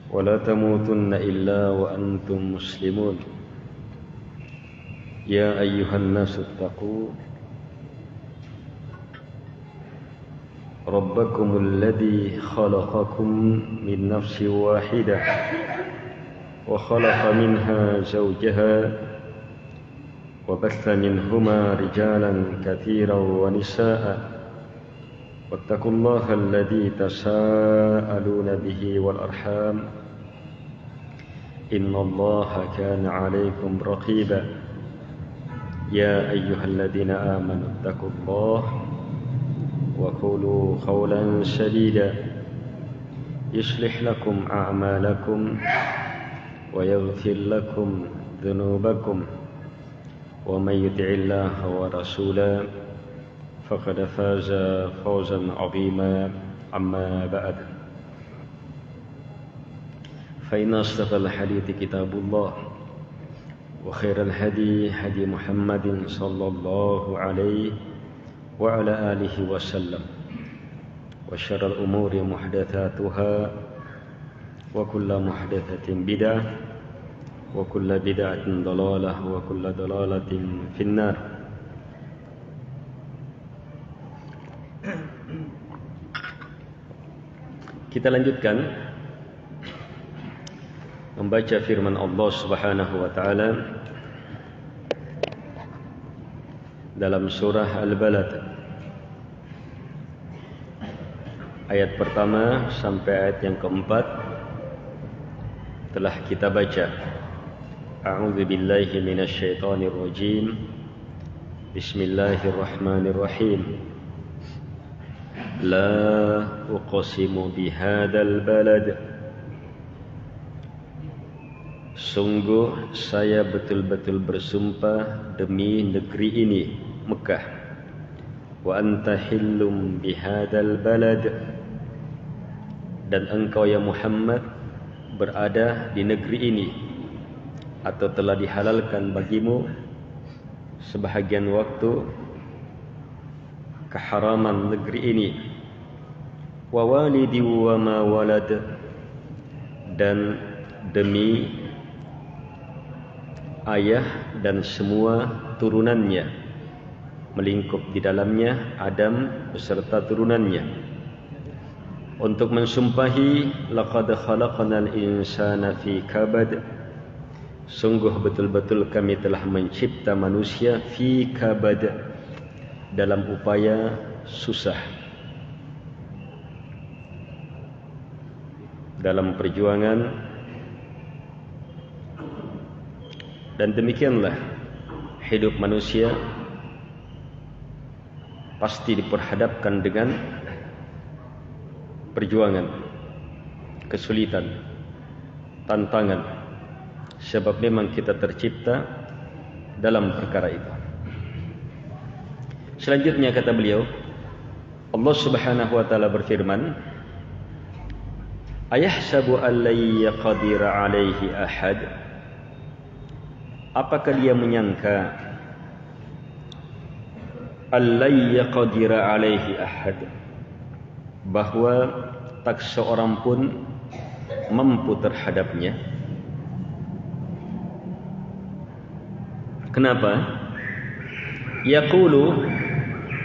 ولا تموتن إلا وأنتم مسلمون يا أيها الناس اتقوا ربكم الذي خلقكم من نفس واحدة وخلق منها زوجها وبث منهما رجالا كثيرا ونساء واتقوا الله الذي تساءلون به والأرحام إن الله كان عليكم رقيبا يا أيها الذين آمنوا اتقوا الله وقولوا قولا سديدا يصلح لكم أعمالكم ويغفر لكم ذنوبكم ومن يطع الله ورسوله فقد فاز فوزا عظيما أما بعد فإن أصدق الحديث كتاب الله وخير الهدي هدي محمد صلى الله عليه وعلى آله وسلم وشر الأمور محدثاتها وكل محدثة بدعة وكل بدعة ضلالة وكل ضلالة في النار. Kita lanjutkan membaca firman Allah Subhanahu wa taala dalam surah Al-Balad ayat pertama sampai ayat yang keempat telah kita baca. A'udzu billahi minasyaitonir rajim. Bismillahirrahmanirrahim. La uqsimu bihadzal balad. Sungguh saya betul-betul bersumpah demi negeri ini, Mekah. Wa anta hillum bihadzal balad. Dan engkau ya Muhammad berada di negeri ini atau telah dihalalkan bagimu sebahagian waktu keharaman negeri ini. Wa walidi wa ma walad. Dan demi ayah dan semua turunannya, melingkup di dalamnya Adam beserta turunannya, untuk mensumpahi laqad khalaqnal insana fi kabad. Sungguh betul-betul kami telah mencipta manusia fi kabad, dalam upaya susah, dalam perjuangan. Dan demikianlah hidup manusia pasti diperhadapkan dengan perjuangan, kesulitan, tantangan, sebab memang kita tercipta dalam perkara itu. Selanjutnya kata beliau, Allah Subhanahu wa taala berfirman, ayahsabu an la yaqdira alaihi ahad. Apakah dia menyangka an la yaqdira alaihi ahad, bahwa tak seorang pun mampu terhadapnya? Kenapa? Yaqulu,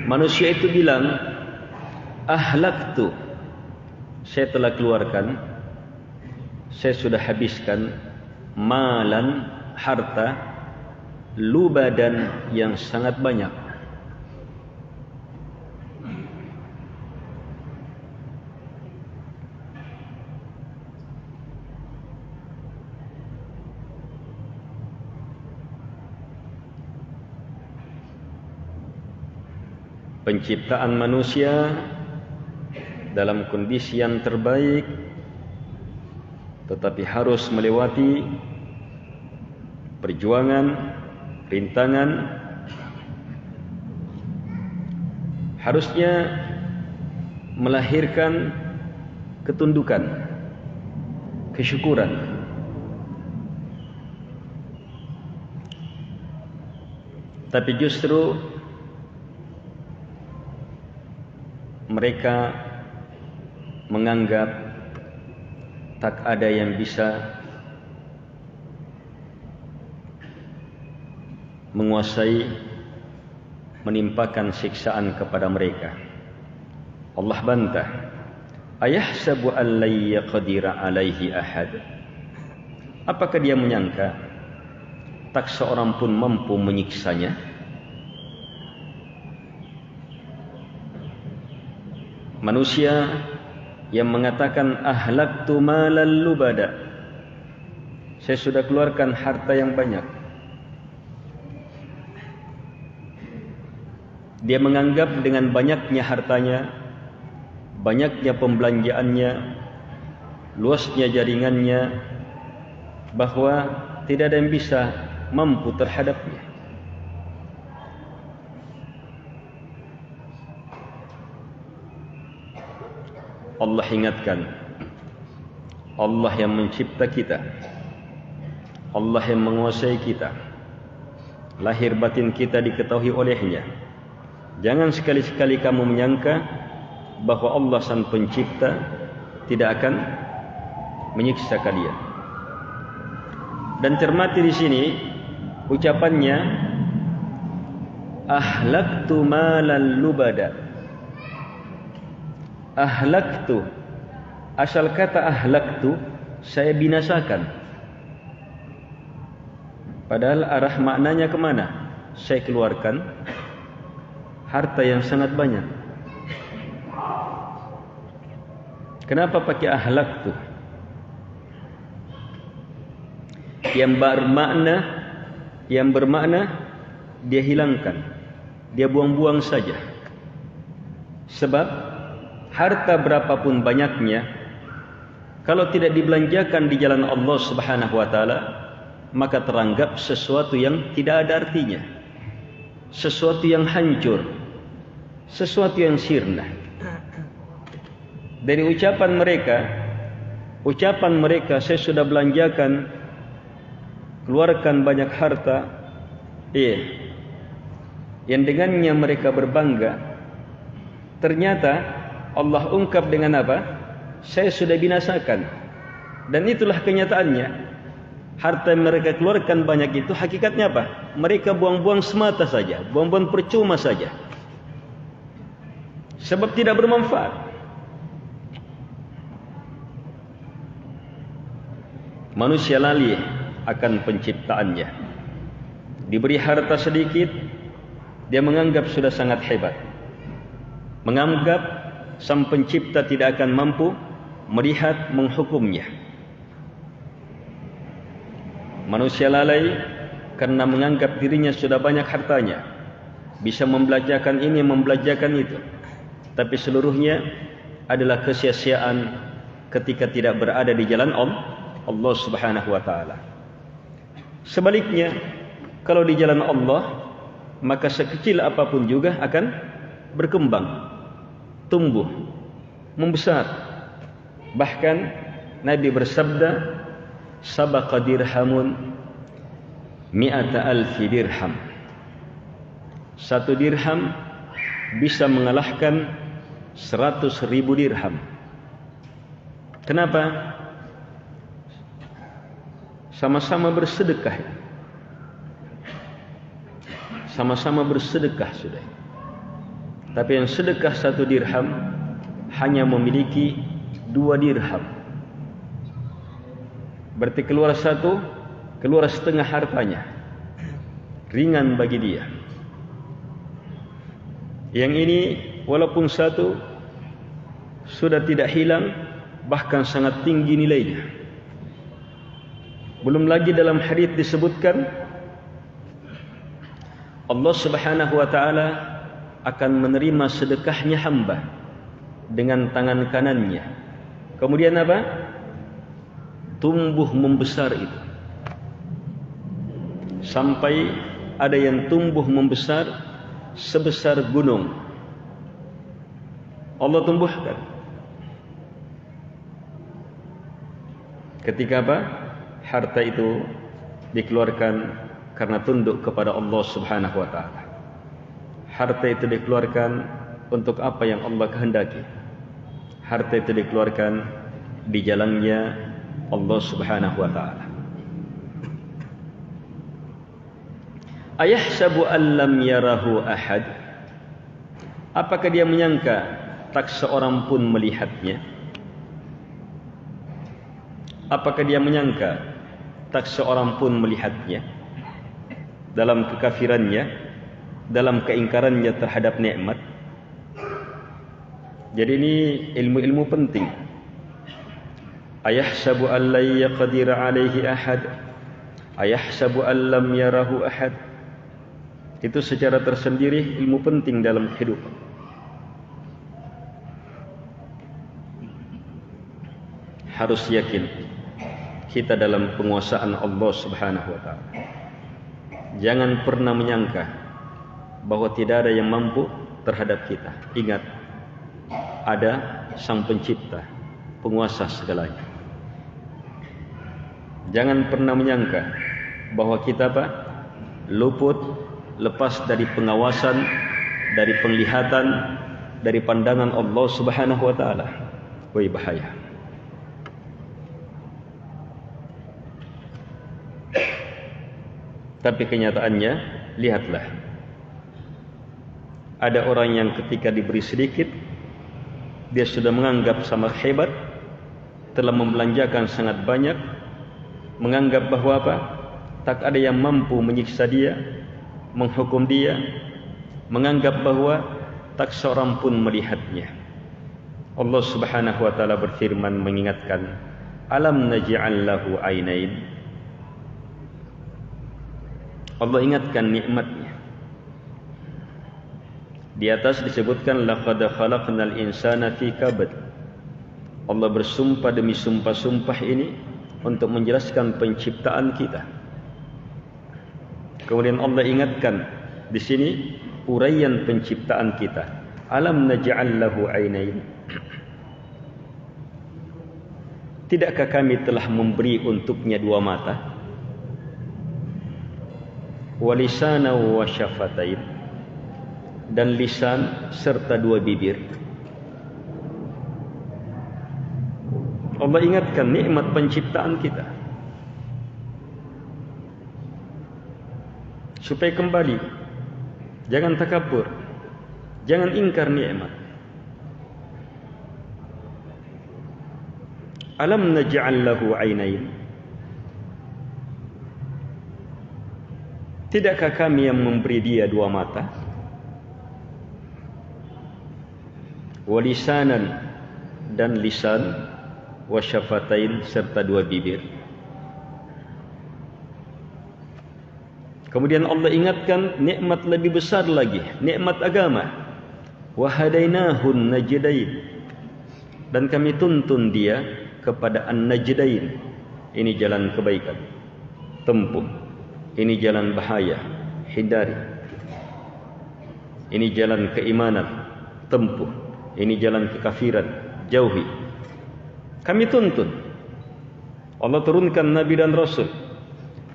manusia itu bilang, ahlaktu, saya telah keluarkan, saya sudah habiskan, malan, harta, lubadan yang sangat banyak. Penciptaan manusia dalam kondisi yang terbaik, tetapi harus melewati perjuangan, rintangan. Harusnya melahirkan ketundukan, kesyukuran. Tapi justru mereka menganggap tak ada yang bisa menguasai menimpakan siksaan kepada mereka. Allah bantah, ayahsabu an la yaqdira alaihi ahad. Apakah dia menyangka tak seorang pun mampu menyiksanya? Manusia yang mengatakan ahlaktu malal lubada, saya sudah keluarkan harta yang banyak. Dia menganggap dengan banyaknya hartanya, banyaknya pembelanjaannya, luasnya jaringannya, bahwa tidak ada yang bisa mampu terhadapnya. Allah ingatkan, Allah yang mencipta kita, Allah yang menguasai kita, lahir batin kita diketahui olehnya. Jangan sekali-sekali kamu menyangka bahwa Allah sang pencipta tidak akan menyiksa kalian. Dan cermati di sini ucapannya, ahlaktu malal lubada. Ahlaktu, asal kata ahlaktu, saya binasakan. Padahal arah maknanya kemana? Saya keluarkan harta yang sangat banyak. Kenapa pakai ahlaktu? Yang bermakna dia hilangkan, dia buang-buang saja. Sebab harta berapapun banyaknya, kalau tidak dibelanjakan di jalan Allah Subhanahu wa taala, maka teranggap sesuatu yang tidak ada artinya, sesuatu yang hancur, sesuatu yang sirna. Dari ucapan mereka, saya sudah belanjakan, keluarkan banyak harta, yang dengannya mereka berbangga. Ternyata Allah ungkap dengan apa? Saya sudah binasakan. Dan itulah kenyataannya. Harta yang mereka keluarkan banyak itu hakikatnya apa? Mereka buang-buang semata saja, buang-buang percuma saja. Sebab tidak bermanfaat. Manusia lalih akan penciptaannya. Diberi harta sedikit, dia menganggap sudah sangat hebat. Menganggap sang pencipta tidak akan mampu melihat, menghukumnya. Manusia lalai karena menganggap dirinya sudah banyak hartanya, bisa membelanjakan ini, membelanjakan itu. Tapi seluruhnya adalah kesia-siaan ketika tidak berada di jalan Allah Subhanahu wa taala. Sebaliknya, kalau di jalan Allah, maka sekecil apapun juga akan berkembang, tumbuh, membesar. Bahkan Nabi bersabda, sabaqa dirhamun mi'ata alfi dirham. 1 dirham bisa mengalahkan 100.000 dirham. Kenapa? Sama-sama bersedekah. Sama-sama bersedekah sudah. Tapi yang sedekah 1 dirham hanya memiliki 2 dirham. Berarti keluar 1, keluar setengah hartanya. Ringan bagi dia. Yang ini walaupun 1 sudah tidak hilang, bahkan sangat tinggi nilainya. Belum lagi dalam hadis disebutkan Allah Subhanahu wa taala akan menerima sedekahnya hamba dengan tangan kanannya. Kemudian apa? Tumbuh membesar itu. Sampai ada yang tumbuh membesar sebesar gunung. Allah tumbuhkan. Ketika apa? Harta itu dikeluarkan karena tunduk kepada Allah Subhanahu wa taala. Harta itu dikeluarkan untuk apa yang Allah kehendaki. Harta itu dikeluarkan di jalannya Allah Subhanahu wa taala. Ayahsabu an lam yarahu ahad? Apakah dia menyangka tak seorang pun melihatnya? Apakah dia menyangka tak seorang pun melihatnya dalam kekafirannya, dalam keingkarannya terhadap nikmat? Jadi ini ilmu-ilmu penting. Ayahsabu an la yaqdir alaihi ahad? Ayahsabu an lam yarahu ahad? Itu secara tersendiri ilmu penting dalam kehidupan. Harus yakin kita dalam penguasaan Allah Subhanahu wa taala. Jangan pernah menyangka bahwa tidak ada yang mampu terhadap kita. Ingat, ada Sang Pencipta, penguasa segalanya. Jangan pernah menyangka bahwa kita luput, lepas dari pengawasan, dari penglihatan, dari pandangan Allah Subhanahu wa taala. Woi, bahaya. Tapi kenyataannya, lihatlah. Ada orang yang ketika diberi sedikit, dia sudah menganggap sangat hebat, telah membelanjakan sangat banyak, menganggap bahwa tak ada yang mampu menyiksa dia, menghukum dia, menganggap bahwa tak seorang pun melihatnya. Allah Subhanahu wa taala berfirman mengingatkan, alam naj'al lahu ainain? Allah ingatkan nikmatnya. Di atas disebutkan laqad khalaqnal insana fi kabad. Allah bersumpah demi sumpah-sumpah ini untuk menjelaskan penciptaan kita. Kemudian Allah ingatkan di sini uraian penciptaan kita. Alam naj'al lahu ainain? Tidakkah kami telah memberi untuknya dua mata? Wa lisana wa syafatain, dan lisan serta dua bibir. Allah ingatkan nikmat penciptaan kita supaya kembali, jangan takabur, jangan ingkar nikmat. Alam naj'al lahu ainain? Tidakkah kami yang memberi dia dua mata? Wa lisanan, dan lisan, wa syafatain, serta dua bibir. Kemudian Allah ingatkan nikmat lebih besar lagi, nikmat agama. Wa hadainahun najdain, dan kami tuntun dia kepada an-najdain. Ini jalan kebaikan, tempuh. Ini jalan bahaya, hindari. Ini jalan keimanan, tempuh. Ini jalan kekafiran, jauhi. Kami tuntun. Allah turunkan Nabi dan Rasul,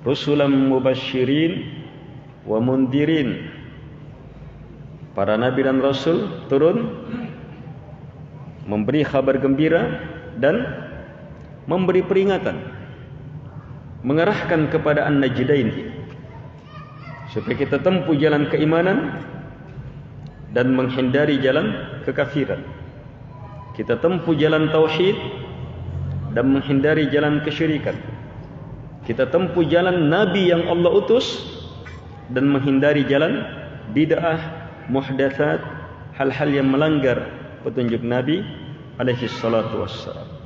rusulan mubasyirin wa mundirin. Para Nabi dan Rasul turun memberi kabar gembira dan memberi peringatan, mengarahkan kepada an-najdain, supaya kita tempuh jalan keimanan dan menghindari jalan kekafiran. Kita tempuh jalan tauhid dan menghindari jalan kesyirikan. Kita tempuh jalan Nabi yang Allah utus dan menghindari jalan bid'ah, muhdatsat, hal-hal yang melanggar petunjuk Nabi alaihi salatu wassalam.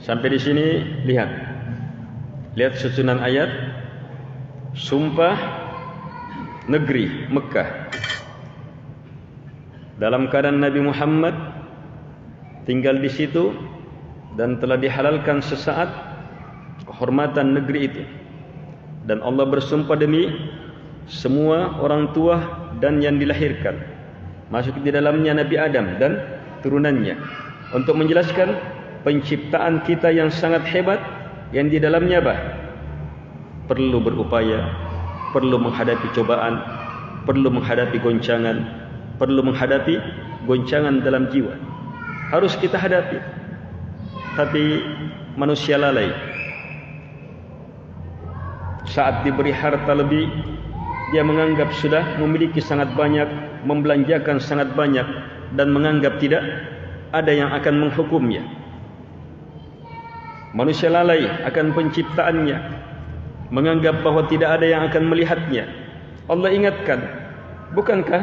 Sampai di sini lihat susunan ayat. Sumpah negeri Mekah dalam keadaan Nabi Muhammad tinggal di situ dan telah dihalalkan sesaat kehormatan negeri itu. Dan Allah bersumpah demi semua orang tua dan yang dilahirkan, masuk di dalamnya Nabi Adam dan turunannya, untuk menjelaskan penciptaan kita yang sangat hebat, yang di dalamnya perlu berupaya, perlu menghadapi cobaan, perlu menghadapi goncangan, perlu menghadapi goncangan dalam jiwa. Harus kita hadapi. Tapi manusia lalai. Saat diberi harta lebih, dia menganggap sudah memiliki sangat banyak, membelanjakan sangat banyak, dan menganggap tidak ada yang akan menghukumnya. Manusia lalai akan penciptaannya, menganggap bahwa tidak ada yang akan melihatnya. Allah ingatkan, bukankah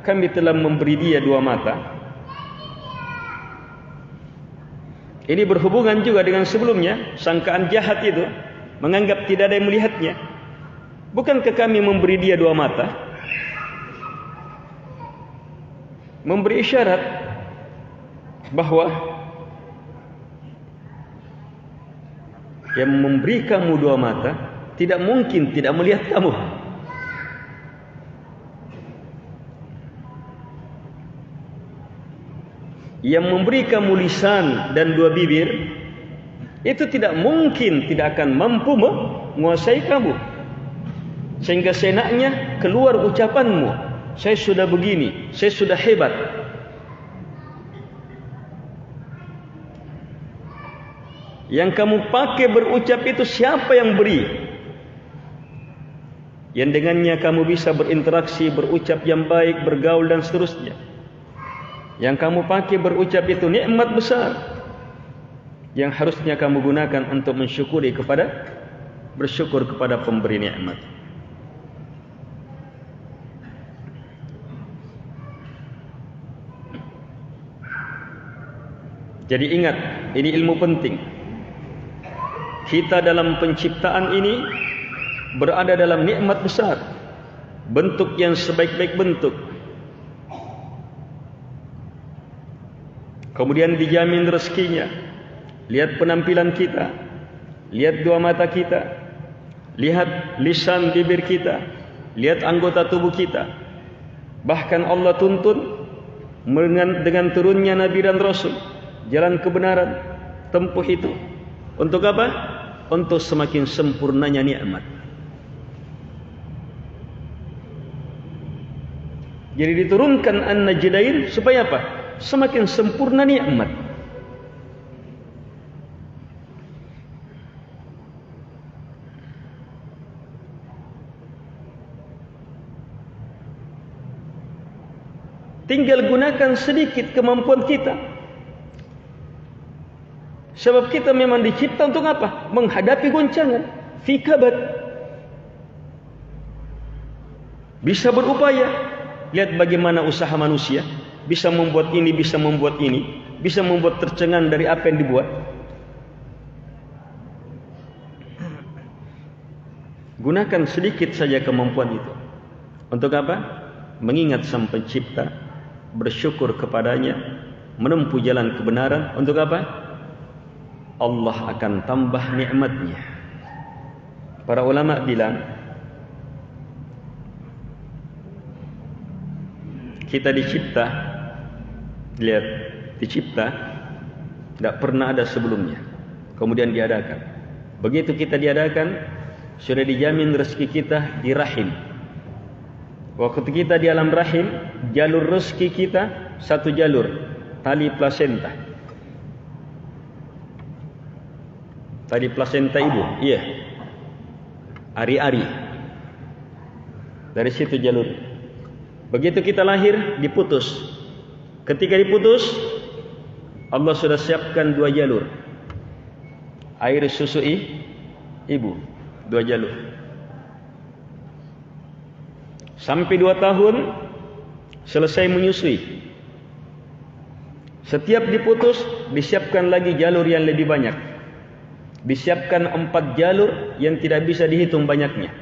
kami telah memberi dia 2 mata? Ini berhubungan juga dengan sebelumnya, sangkaan jahat itu, menganggap tidak ada yang melihatnya. Bukankah kami memberi dia 2 mata? Memberi isyarat bahwa yang memberi kamu 2 mata tidak mungkin tidak melihat kamu. Yang memberi kamu lisan dan 2 bibir itu tidak mungkin tidak akan mampu menguasai kamu. Sehingga seenaknya keluar ucapanmu, saya sudah begini, saya sudah hebat. Yang kamu pakai berucap itu siapa yang beri? Yang dengannya kamu bisa berinteraksi, berucap yang baik, bergaul dan seterusnya. Yang kamu pakai berucap itu nikmat besar yang harusnya kamu gunakan untuk bersyukur kepada pemberi nikmat. Jadi ingat, ini ilmu penting. Kita dalam penciptaan ini berada dalam nikmat besar, bentuk yang sebaik-baik bentuk. Kemudian dijamin rezekinya. Lihat penampilan kita, lihat 2 mata kita, lihat lisan bibir kita, lihat anggota tubuh kita. Bahkan Allah tuntun dengan turunnya Nabi dan Rasul, jalan kebenaran, tempuh itu. Untuk apa? Untuk semakin sempurnanya nikmat. Jadi diturunkan An-Najdain supaya apa? Semakin sempurna nikmat. Tinggal gunakan sedikit kemampuan kita. Sebab kita memang dicipta untuk apa? Menghadapi goncangan. Fi kabad. Bisa berupaya. Lihat bagaimana usaha manusia. Bisa membuat ini, bisa membuat ini. Bisa membuat tercengang dari apa yang dibuat. Gunakan sedikit saja kemampuan itu. Untuk apa? Mengingat Sang Pencipta, bersyukur kepadanya, menempuh jalan kebenaran. Untuk apa? Allah akan tambah nikmatnya. Para ulama bilang, kita dicipta, lihat, dicipta tidak pernah ada sebelumnya, kemudian diadakan. Begitu kita diadakan, sudah dijamin rezeki kita di rahim. Waktu kita di alam rahim, jalur rezeki kita 1 jalur, tali plasenta. Tali plasenta ibu, iya. Ari-ari. Dari situ jalur. Begitu kita lahir, diputus. Ketika diputus, Allah sudah siapkan 2 jalur. Air susu ibu, 2 jalur. Sampai 2 tahun selesai menyusui. Setiap diputus, disiapkan lagi jalur yang lebih banyak. Disiapkan 4 jalur yang tidak bisa dihitung banyaknya,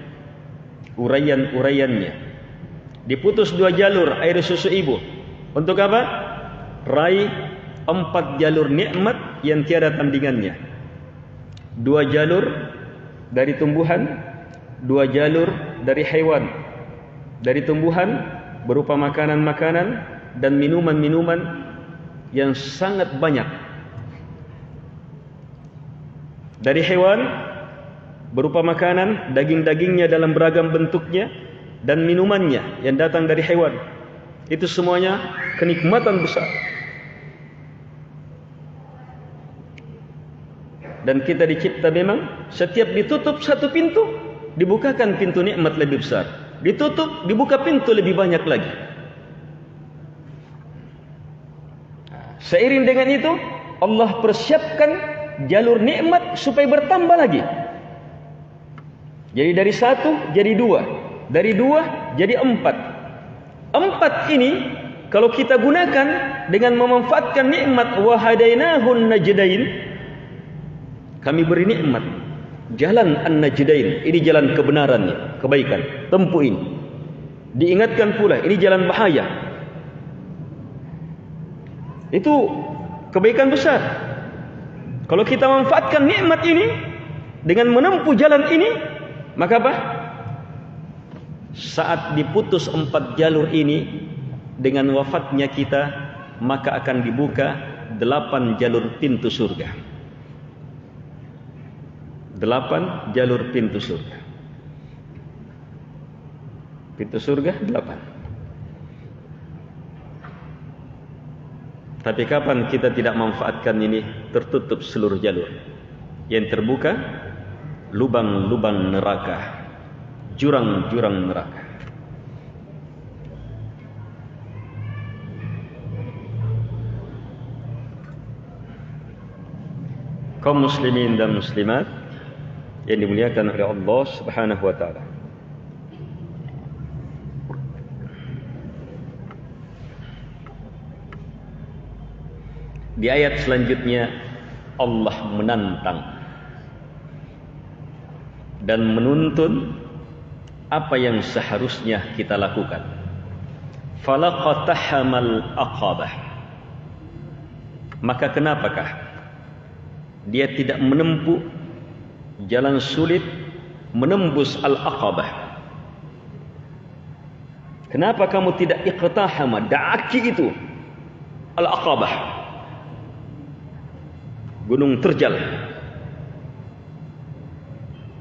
uraian-uraiannya. Diputus 2 jalur air susu ibu. Untuk apa? Raih 4 jalur nikmat yang tiada tandingannya. 2 jalur dari tumbuhan, 2 jalur dari hewan. Dari tumbuhan berupa makanan-makanan dan minuman-minuman yang sangat banyak. Dari hewan berupa makanan, daging-dagingnya dalam beragam bentuknya, dan minumannya yang datang dari hewan. Itu semuanya kenikmatan besar. Dan kita dicipta memang setiap ditutup satu pintu, dibukakan pintu nikmat lebih besar. Ditutup, dibuka pintu lebih banyak lagi. Seiring dengan itu, Allah persiapkan jalur nikmat supaya bertambah lagi. Jadi dari 1 jadi 2, dari 2 jadi 4. 4 ini kalau kita gunakan dengan memanfaatkan nikmat wa hadainahun najdain, kami beri nikmat jalan an-najdain, ini jalan kebenarannya, kebaikan, tempuh ini. Diingatkan pula ini jalan bahaya. Itu kebaikan besar. Kalau kita memanfaatkan nikmat ini dengan menempuh jalan ini, maka apa? Saat diputus 4 jalur ini dengan wafatnya kita, maka akan dibuka 8 jalur pintu surga. 8 jalur pintu surga. Pintu surga 8. Tapi kapan kita tidak manfaatkan ini, tertutup seluruh jalur. Yang terbuka lubang-lubang neraka, jurang-jurang neraka. Kaum muslimin dan muslimat yang dimuliakan oleh Allah Subhanahu wa taala. Di ayat selanjutnya Allah menantang dan menuntun apa yang seharusnya kita lakukan. Falaqatahamal aqabah. Maka kenapakah dia tidak menempuh jalan sulit menembus al-aqabah? Kenapa kamu tidak iqtahama, da'aki itu al-aqabah, gunung terjal?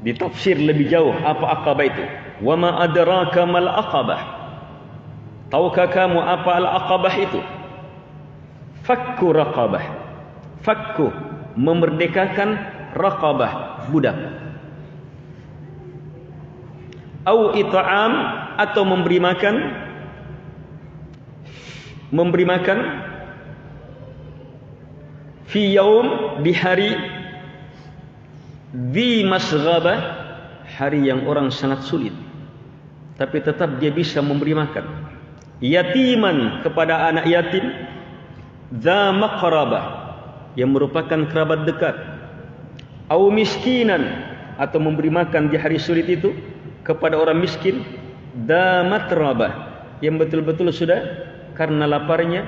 Ditafsir lebih jauh apa aqabah itu. Wa ma adraka mal aqabah. Tahukah kamu apa al-aqabah itu? Fakku raqabah. Fakku, memerdekakan, raqabah, budak. Au it'am, atau memberi makan fi yaum, di hari dhi masghaba, hari yang orang sangat sulit, tapi tetap dia bisa memberi makan. Yatiman, kepada anak yatim. Dha maqrabah, yang merupakan kerabat dekat. Au miskinan, atau memberi makan di hari sulit itu kepada orang miskin. Dha matrabah, yang betul-betul sudah karena laparnya,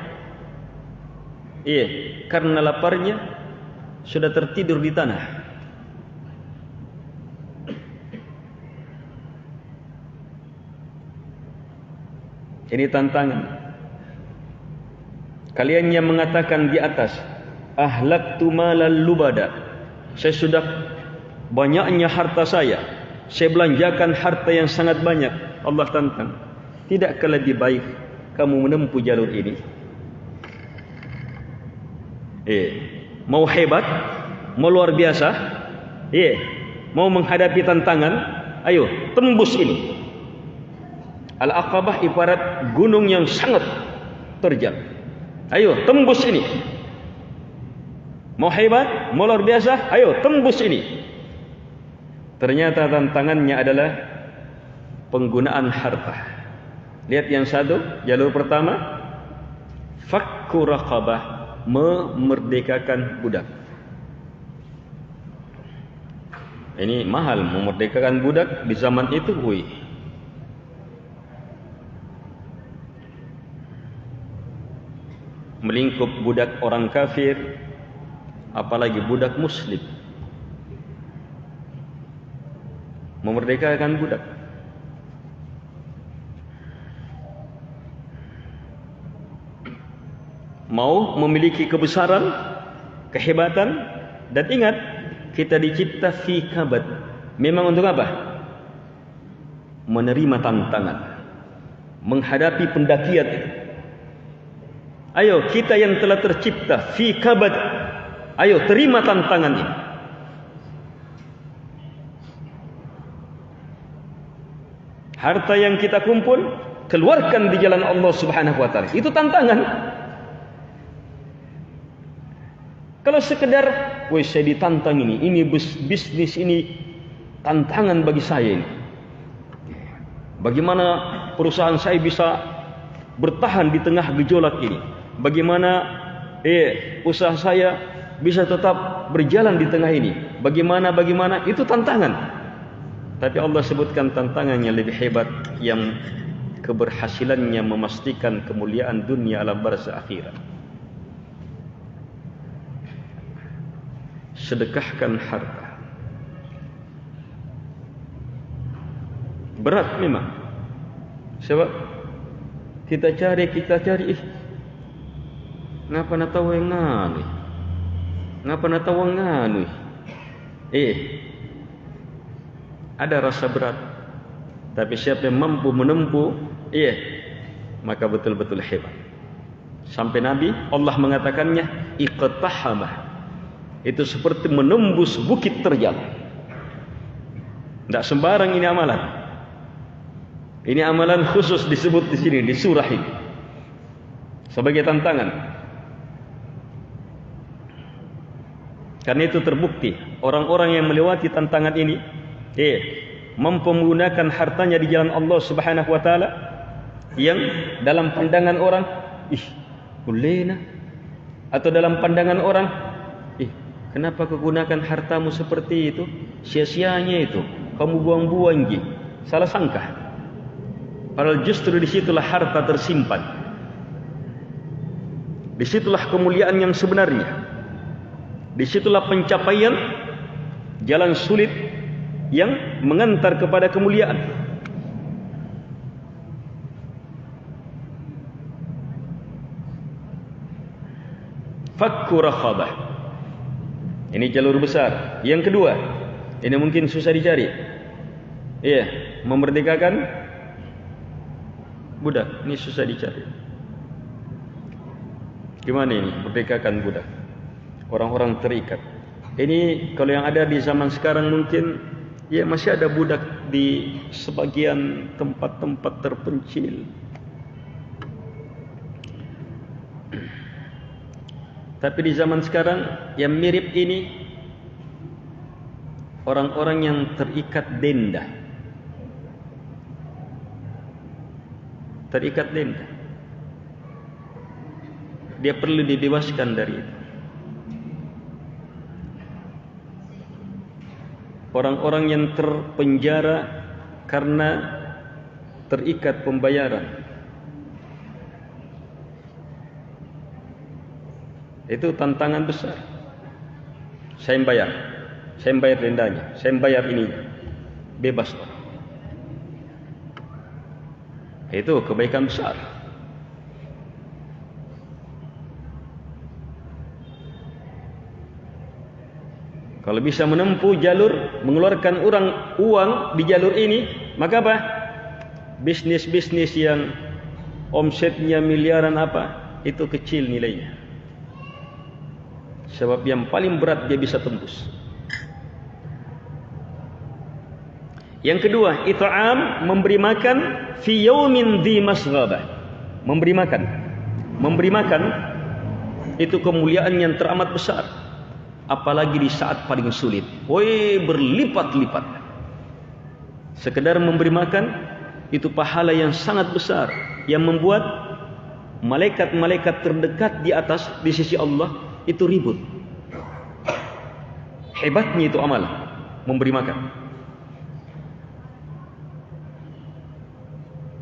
karena laparnya sudah tertidur di tanah. Ini tantangan. Kalian yang mengatakan di atas, ahlaktu malal lubada, saya sudah banyaknya harta saya belanjakan harta yang sangat banyak. Allah tantang, tidakkah lebih baik kamu menempuh jalur ini? Mau hebat, mau luar biasa, mau menghadapi tantangan, ayo tembus ini. Al-Aqabah ibarat gunung yang sangat terjal. Ayo tembus ini. Mau hebat, mau luar biasa, ayo tembus ini. Ternyata tantangannya adalah penggunaan harta. Lihat yang satu, jalur pertama, fakku raqabah, memerdekakan budak. Ini mahal, memerdekakan budak di zaman itu. Melingkup budak orang kafir, apalagi budak muslim. Memerdekakan budak. Mau memiliki kebesaran, kehebatan, dan ingat, kita dicipta fi kabad, Memang untuk apa? Menerima tantangan, menghadapi pendakian itu. Ayo kita yang telah tercipta fi kabad, ayo terima tantangan ini. Harta yang kita kumpul, keluarkan di jalan Allah Subhanahu wa taala. Itu tantangan. Kalau sekedar, woi saya ditantang ini bisnis ini tantangan bagi saya ini. Bagaimana perusahaan saya bisa bertahan di tengah gejolak ini? Bagaimana usaha saya bisa tetap berjalan di tengah ini? Bagaimana itu tantangan. Tapi Allah sebutkan tantangannya lebih hebat, yang keberhasilannya memastikan kemuliaan dunia alam barzakh akhirat. Sedekahkan harta. Berat memang. Sebab kita cari ngapa na tahu yang nganu? Ngapa na tahu yang nganu? Ada rasa berat. Tapi siapa yang mampu menempuh, maka betul-betul hebat. Sampai Nabi Allah mengatakannya iqtahamah. Itu seperti menembus bukit terjal. Tidak sembarang ini amalan. Ini amalan khusus disebut di sini, di surah ini, sebagai tantangan. Karena itu terbukti orang-orang yang melewati tantangan ini, mampu menggunakan hartanya di jalan Allah Subhanahu wa taala, yang dalam pandangan orang kulena, atau dalam pandangan orang, kenapa kau gunakan hartamu seperti itu? Sia-sianya itu, kamu buang-buang ji. Salah sangka. Padahal justru disitulah harta tersimpan. Disitulah kemuliaan yang sebenarnya. Disitulah pencapaian jalan sulit yang mengantar kepada kemuliaan. Fakku rakhabah. Ini jalur besar. Yang kedua, ini mungkin susah dicari. Memerdekakan budak. Ini susah dicari. Gimana ini merdekakan budak? Orang-orang terikat. Ini kalau yang ada di zaman sekarang mungkin masih ada budak di sebagian tempat-tempat terpencil. Tapi di zaman sekarang yang mirip ini orang-orang yang terikat denda. Terikat denda. Dia perlu dibebaskan dari itu. Orang-orang yang terpenjara karena terikat pembayaran. Itu tantangan besar. Saya bayar dendanya, saya bayar ini, bebas. Itu kebaikan besar. Kalau bisa menempuh jalur mengeluarkan uang di jalur ini, maka apa? Bisnis-bisnis yang omsetnya miliaran itu kecil nilainya. Sebab yang paling berat dia bisa tembus. Yang kedua, it'am, memberi makan fi yaumin dhi masghabah. Memberi makan itu kemuliaan yang teramat besar. Apalagi di saat paling sulit. Berlipat-lipat. Sekedar memberi makan itu pahala yang sangat besar, yang membuat malaikat-malaikat terdekat di atas di sisi Allah itu ribut. Hebatnya itu amal memberi makan.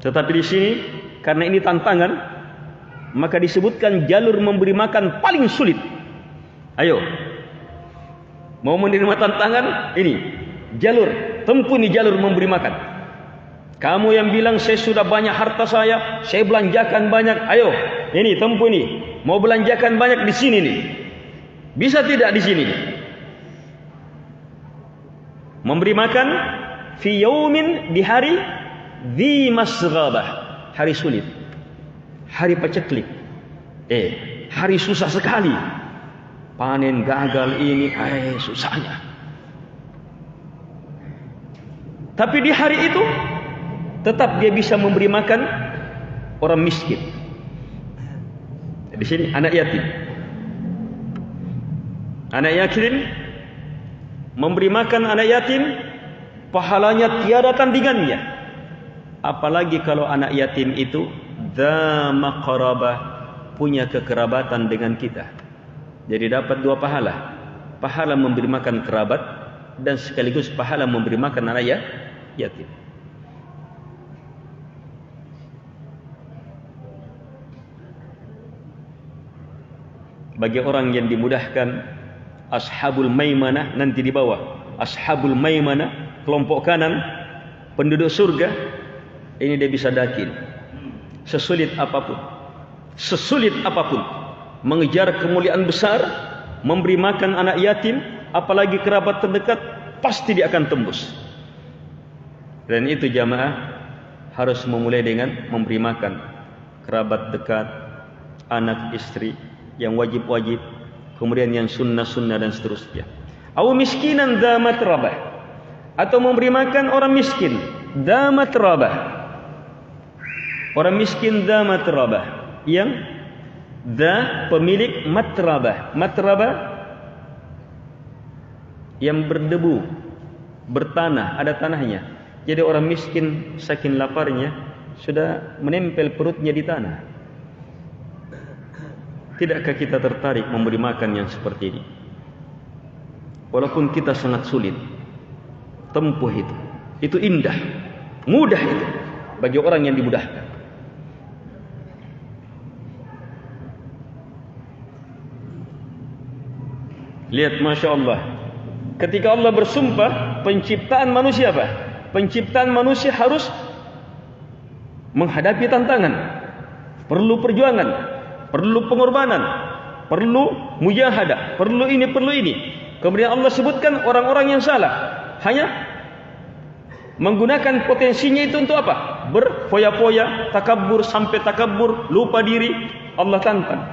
Tetapi di sini karena ini tantangan, maka disebutkan jalur memberi makan paling sulit. Ayo, mau menerima tantangan ini, tempuh ini jalur memberi makan. Kamu yang bilang saya sudah banyak harta saya belanjakan banyak. Ayo, ini tempuh ini. Mau belanjakan banyak di sini nih. Bisa tidak di sini nih? Memberi makan fi yaumin, di hari dzi masghabah, hari sulit, hari paceklik, hari susah sekali. Panen gagal ini, susahnya. Tapi di hari itu tetap dia bisa memberi makan orang miskin. Di sini anak yatim. Anak yatim, memberi makan anak yatim, pahalanya tiada tandingannya. Apalagi kalau anak yatim itu dza maqrabah, punya kekerabatan dengan kita. Jadi dapat 2 pahala. Pahala memberi makan kerabat dan sekaligus pahala memberi makan anak yatim. Bagi orang yang dimudahkan, ashabul maimanah, nanti di bawah ashabul maimanah, kelompok kanan penduduk surga, ini dia bisa dakin sesulit apapun mengejar kemuliaan besar, memberi makan anak yatim, apalagi kerabat terdekat, pasti dia akan tembus. Dan itu jamaah harus memulai dengan memberi makan kerabat dekat, anak istri yang wajib-wajib, kemudian yang sunnah-sunnah dan seterusnya. Aw miskinan dza matrabah, atau memberi makan orang miskin dza matrabah. Orang miskin dza matrabah, yang dza pemilik matrabah. Matrabah yang berdebu, bertanah, ada tanahnya. Jadi orang miskin saking laparnya sudah menempel perutnya di tanah. Tidakkah kita tertarik memberi makan yang seperti ini? Walaupun kita sangat sulit tempuh itu. Itu indah, mudah itu bagi orang yang dimudahkan. Lihat, Masya Allah, ketika Allah bersumpah penciptaan manusia apa? Penciptaan manusia harus menghadapi tantangan, perlu perjuangan, perlu pengorbanan, perlu mujahadah, perlu ini, perlu ini. Kemudian Allah sebutkan orang-orang yang salah, hanya menggunakan potensinya itu untuk apa? Berfoya-foya, takabur, sampai takabur, lupa diri. Allah tantang,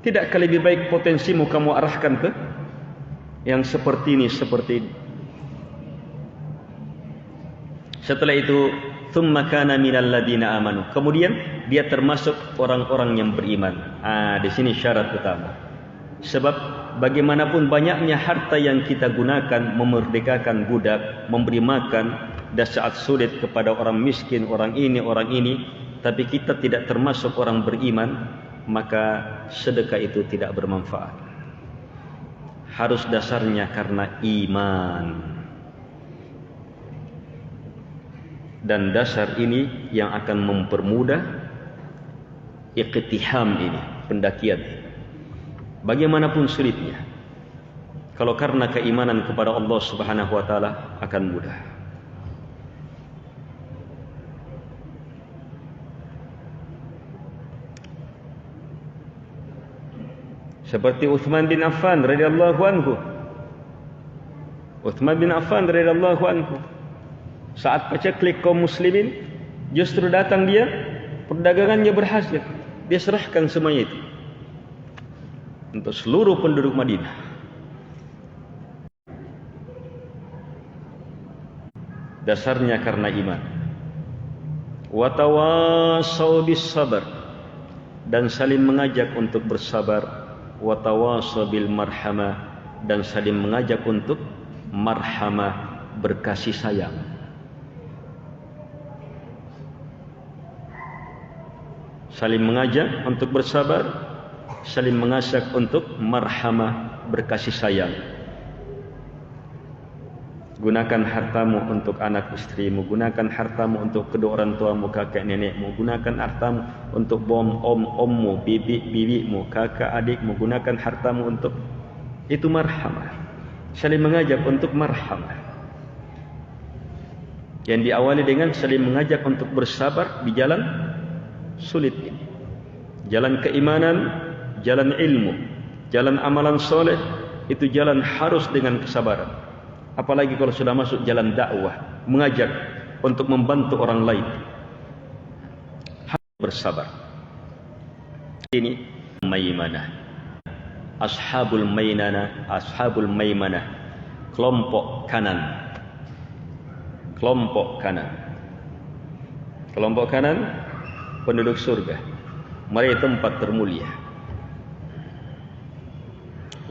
tidakkah lebih baik potensimu kamu arahkan ke yang seperti ini, seperti ini. Setelah itu, tsumma kana minal ladina amanu, kemudian dia termasuk orang-orang yang beriman. Di sini syarat utama. Sebab bagaimanapun banyaknya harta yang kita gunakan memerdekakan budak, memberi makan dan saat sulit kepada orang miskin, orang ini, tapi kita tidak termasuk orang beriman, maka sedekah itu tidak bermanfaat. Harus dasarnya karena iman. Dan dasar ini yang akan mempermudah iqtiham ini, pendakian. Bagaimanapun sulitnya, kalau karena keimanan kepada Allah Subhanahu wa taala akan mudah. Seperti Utsman bin Affan radhiyallahu anhu. Utsman bin Affan radhiyallahu anhu, saat paceklik kaum muslimin, justru datang dia, perdagangannya berhasil, dia serahkan semuanya itu untuk seluruh penduduk Madinah. Dasarnya karena iman. Wa tawassaw bis sabr, dan saling mengajak untuk bersabar. Wa tawassaw bil marhamah, dan saling mengajak untuk marhamah, berkasih sayang. Saling mengajak untuk bersabar, saling mengajak untuk marhamah, berkasih sayang. Gunakan hartamu untuk anak istrimu, gunakan hartamu untuk kedua orang tuamu, kakek nenekmu, gunakan hartamu untuk ommu, bibimu, kakak adikmu, gunakan hartamu untuk itu marhamah. Saling mengajak untuk marhamah. Yang diawali dengan saling mengajak untuk bersabar di jalan sulit ini. Jalan keimanan, jalan ilmu, jalan amalan soleh, itu jalan harus dengan kesabaran. Apalagi kalau sudah masuk jalan dakwah, mengajak untuk membantu orang lain. Harus bersabar. Ini Maimanah. Ashabul Maimanah, kelompok kanan. Kelompok kanan. Kelompok kanan penduduk surga. Mereka tempat termulia.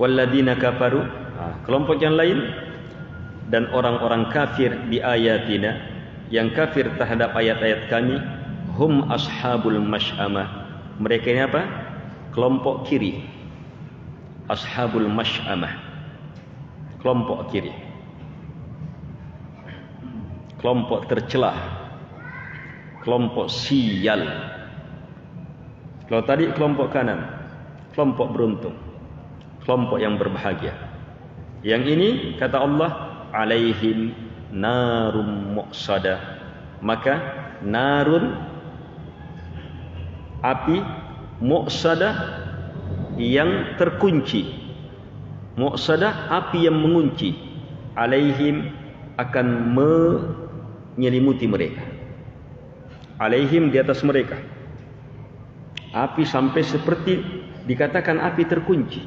Walladzina kafaru, kelompok yang lain, dan orang-orang kafir bi ayatina, yang kafir terhadap ayat-ayat kami, hum ashabul masy'amah. Mereka ini apa? Kelompok kiri. Ashabul masy'amah, kelompok kiri, kelompok tercelah, kelompok sial. Kalau tadi kelompok kanan, kelompok beruntung, kelompok yang berbahagia. Yang ini kata Allah, alaihim narum muqsadah. Maka narun, api, muqsadah, yang terkunci. Muqsadah, api yang mengunci. Alaihim, akan menyelimuti mereka. Alaihim, di atas mereka. Api sampai seperti dikatakan api terkunci.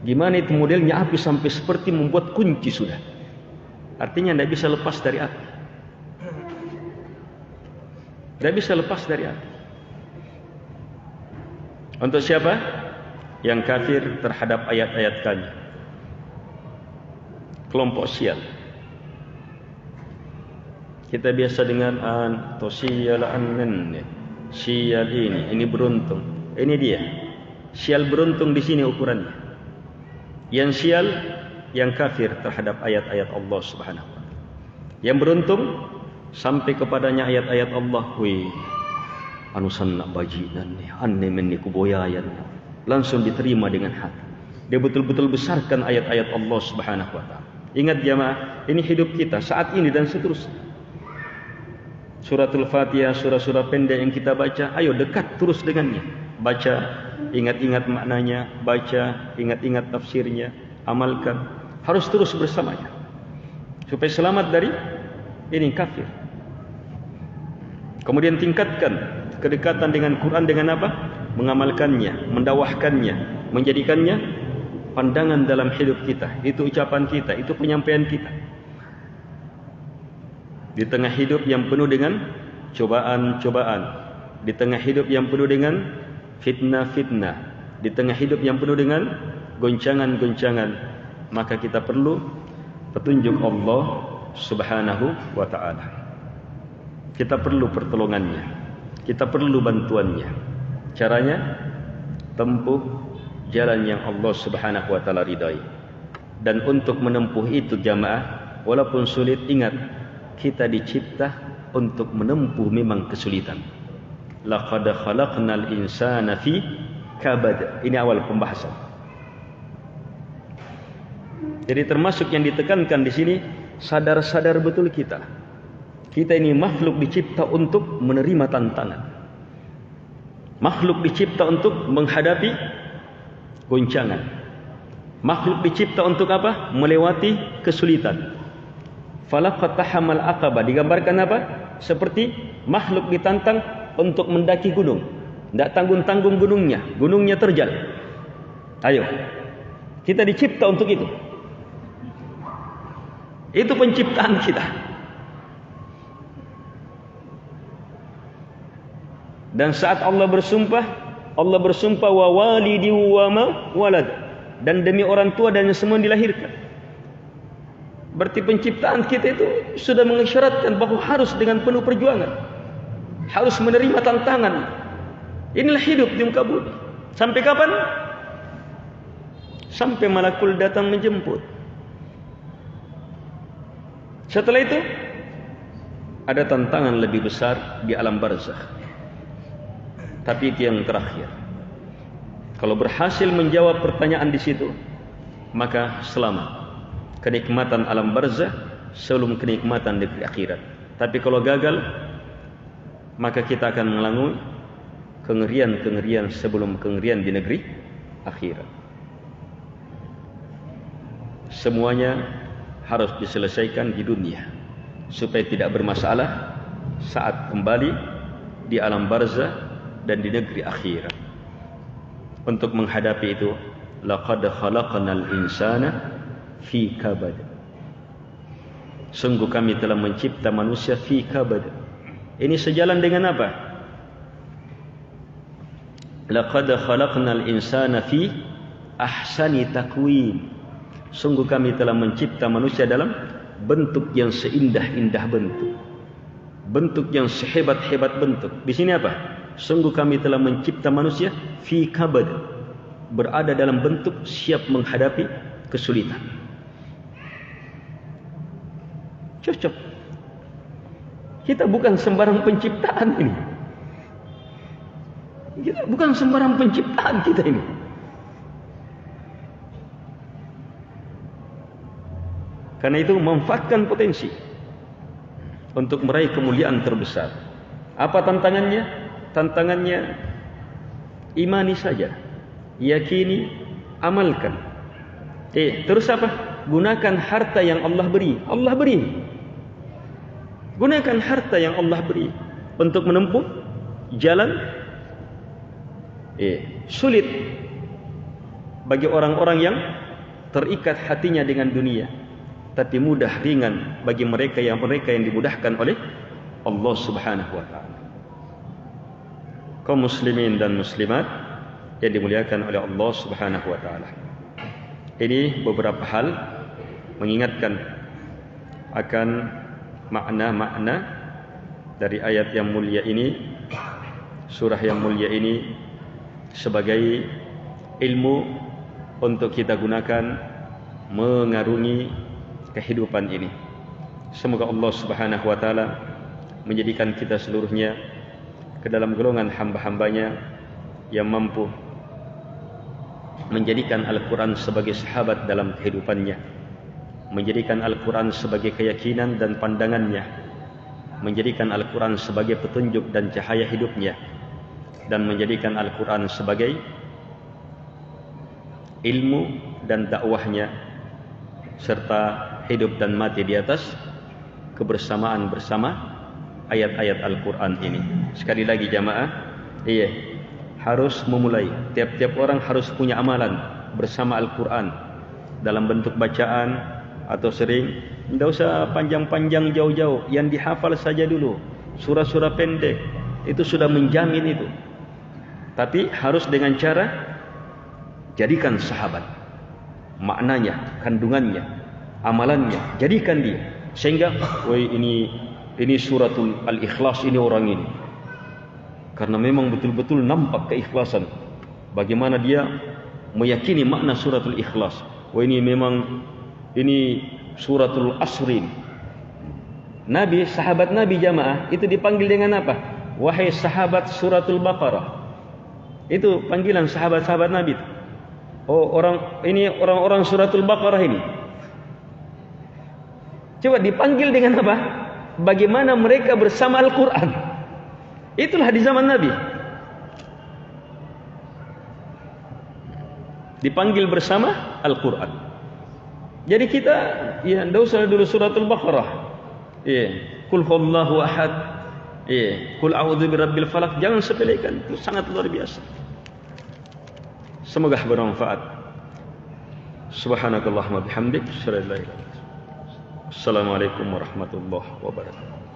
Gimana itu modelnya api sampai seperti membuat kunci sudah? Artinya tidak bisa lepas dari api. Tidak bisa lepas dari api. Untuk siapa? Yang kafir terhadap ayat-ayat kami. Kelompok sial. Kita biasa dengan atau sial annen. Sial ini beruntung. Ini dia. Sial beruntung di sini ukurannya. Yang sial, yang kafir terhadap ayat-ayat Allah Subhanahu wa taala. Yang beruntung sampai kepadanya ayat-ayat Allah. Wih, anu sanna bajinan nih, anne men niku boyayan. Langsung diterima dengan hati. Dia betul-betul besarkan ayat-ayat Allah Subhanahu wa taala. Ingat jamaah, ini hidup kita saat ini dan seterusnya. Suratul Fatihah, surah-surah pendek yang kita baca, ayo dekat terus dengannya. Baca, ingat-ingat maknanya, baca, ingat-ingat tafsirnya, amalkan. Harus terus bersamanya. Supaya selamat dari ini kafir. Kemudian tingkatkan kedekatan dengan Quran dengan apa? Mengamalkannya, mendawahkannya, menjadikannya pandangan dalam hidup kita. Itu ucapan kita, itu penyampaian kita. Di tengah hidup yang penuh dengan cobaan-cobaan, di tengah hidup yang penuh dengan fitnah-fitnah, di tengah hidup yang penuh dengan goncangan-goncangan, maka kita perlu petunjuk Allah Subhanahu wa taala. Kita perlu pertolongannya, kita perlu bantuannya. Caranya tempuh jalan yang Allah Subhanahu wa taala ridai. Dan untuk menempuh itu jamaah, walaupun sulit, ingat kita dicipta untuk menempuh memang kesulitan. Laqad khalaqnal insana fi kabad. Ini awal pembahasan. Jadi termasuk yang ditekankan di sini, sadar-sadar betul kita. Kita ini makhluk dicipta untuk menerima tantangan. Makhluk dicipta untuk menghadapi goncangan. Makhluk dicipta untuk apa? Melewati kesulitan. Falaqatahamal aqabah, digambarkan apa? Seperti makhluk ditantang untuk mendaki gunung. Tidak tanggung-tanggung gunungnya, gunungnya terjal. Ayo, kita dicipta untuk itu. Itu penciptaan kita. Dan saat Allah bersumpah wa walidi wa ma walad, dan demi orang tua dan semua yang dilahirkan. Berarti penciptaan kita itu sudah mengisyaratkan bahwa harus dengan penuh perjuangan, harus menerima tantangan. Inilah hidup di muka bumi. Sampai kapan? Sampai malakul datang menjemput. Setelah itu ada tantangan lebih besar di alam barzakh. Tapi itu yang terakhir. Kalau berhasil menjawab pertanyaan di situ, maka selamat. Kenikmatan alam barzakh sebelum kenikmatan di akhirat. Tapi kalau gagal, maka kita akan mengalami kengerian-kengerian sebelum kengerian di negeri akhirat. Semuanya harus diselesaikan di dunia supaya tidak bermasalah saat kembali di alam barzah dan di negeri akhirat. Untuk menghadapi itu, laqad khalaqnal insana fi kabad. Sungguh kami telah mencipta manusia fi kabad. Ini sejalan dengan apa? Laqad khalaqnal insana fi ahsani takwim. Sungguh kami telah mencipta manusia dalam bentuk yang seindah-indah bentuk, bentuk yang sehebat-hebat bentuk. Di sini apa? Sungguh kami telah mencipta manusia fi kabad, berada dalam bentuk siap menghadapi kesulitan. Cocok. Kita bukan sembarang penciptaan ini. Kita bukan sembarang penciptaan kita ini. Karena itu memanfaatkan potensi untuk meraih kemuliaan terbesar. Apa tantangannya? Tantangannya imani saja, yakini, amalkan. Terus apa? Gunakan harta yang Allah beri. Allah beri. Gunakan harta yang Allah beri untuk menempuh jalan sulit bagi orang-orang yang terikat hatinya dengan dunia, tapi mudah ringan bagi mereka yang dimudahkan oleh Allah Subhanahu wa taala. Kaum muslimin dan muslimat yang dimuliakan oleh Allah Subhanahu wa taala. Ini beberapa hal mengingatkan akan makna-makna dari ayat yang mulia ini, surah yang mulia ini, sebagai ilmu untuk kita gunakan mengarungi kehidupan ini. Semoga Allah Subhanahu wa taala menjadikan kita seluruhnya ke dalam golongan hamba-hambanya yang mampu menjadikan Al-Quran sebagai sahabat dalam kehidupannya, menjadikan Al-Quran sebagai keyakinan dan pandangannya, menjadikan Al-Quran sebagai petunjuk dan cahaya hidupnya, dan menjadikan Al-Quran sebagai ilmu dan dakwahnya, serta hidup dan mati di atas kebersamaan bersama ayat-ayat Al-Quran ini. Sekali lagi jamaah, harus memulai. Tiap-tiap orang harus punya amalan bersama Al-Quran dalam bentuk bacaan atau sering. Tidak usah panjang-panjang jauh-jauh, yang dihafal saja dulu. Surah-surah pendek itu sudah menjamin itu. Tapi harus dengan cara jadikan sahabat, maknanya, kandungannya, amalannya, jadikan dia. Sehingga, ini suratul Al-Ikhlas, ini orang ini. Karena memang betul-betul nampak keikhlasan. Bagaimana dia meyakini makna suratul Ikhlas. Ini suratul Asrin. Nabi, sahabat Nabi jamaah, itu dipanggil dengan apa? Wahai sahabat suratul Baqarah. Itu panggilan sahabat-sahabat Nabi. Orang-orang suratul Baqarah ini. Coba dipanggil dengan apa? Bagaimana mereka bersama Al-Quran. Itulah di zaman Nabi. Dipanggil bersama Al-Quran. Jadi kita, tidak usah dulu suratul Baqarah. Qul huwallahu ahad. Qul a'udzu birabbil falaq. Jangan sepelekan, itu sangat luar biasa. Semoga bermanfaat. Subhanakallahumma bihamdik, asyhadu an la ilaha illa anta, astaghfiruka wa atubu ilaik. Assalamualaikum warahmatullahi wabarakatuh.